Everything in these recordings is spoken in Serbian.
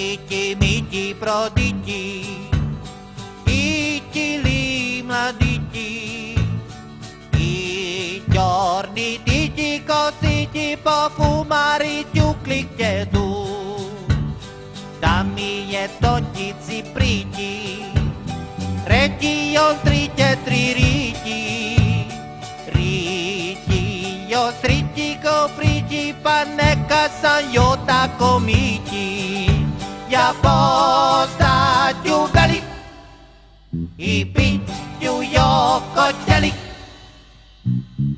Miti proditi, i mladiti, i giorni diti così ti profumari più clicchetu. Dammi e togli zipriti, reti oltre tri riti, io stritti copriti, panneca san io ta comiti. Ja postaťu i piťu joko teli.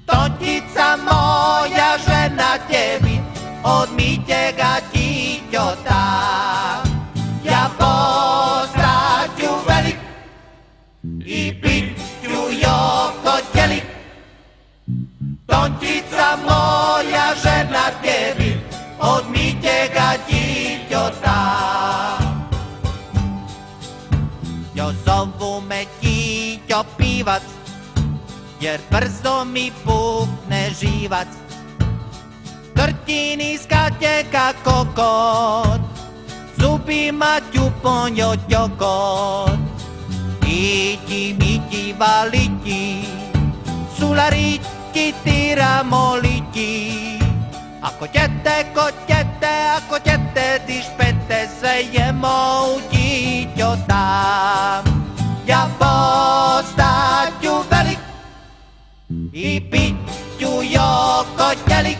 Totica moja žena tebi odmite ga tíťota. Ja postaťu i piťu joko teli. Totica moja žena tebi odmite ga tíťota. Zovu me tíťo pívac, jer brzo mi pukne živac. Krtini skate kako kot, zubima ťuponjo ťokot. Iti miti valiti, sulariti tiramoliti. Ako ćete, dišpete se jemo u tíťota. Ja postaću velik i piću joko tjelik.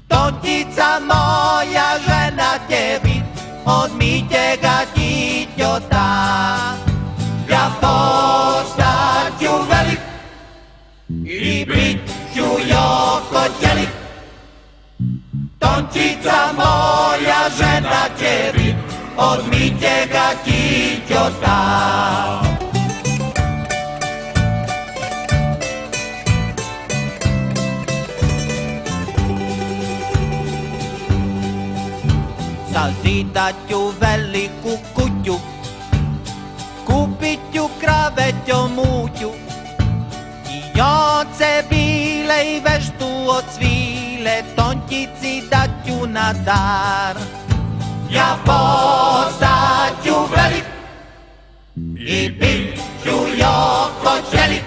Totica moja žena tebi odmite ga tíťota. Ja postaću velik i piću joko tjelik. Totica moja žena tebi odmite ga tíťota. Zazidat ću veliku kuću, kupit ću kraveťo muću i oce bile i veštu od svile, tončici dat ću na dar. Ja postaću velik i piću joko tjelik.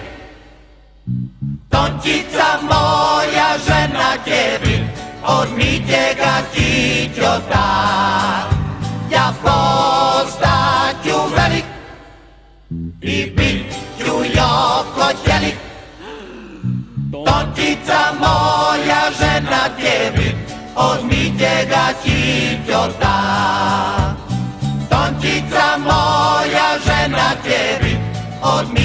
Tončica moja žena tebi odmite ga tíťota. Ja postaću velik i piću joko tjelik. Tončica moja žena tebi odmite ga tíťota. Tončica moja žena tebi odmite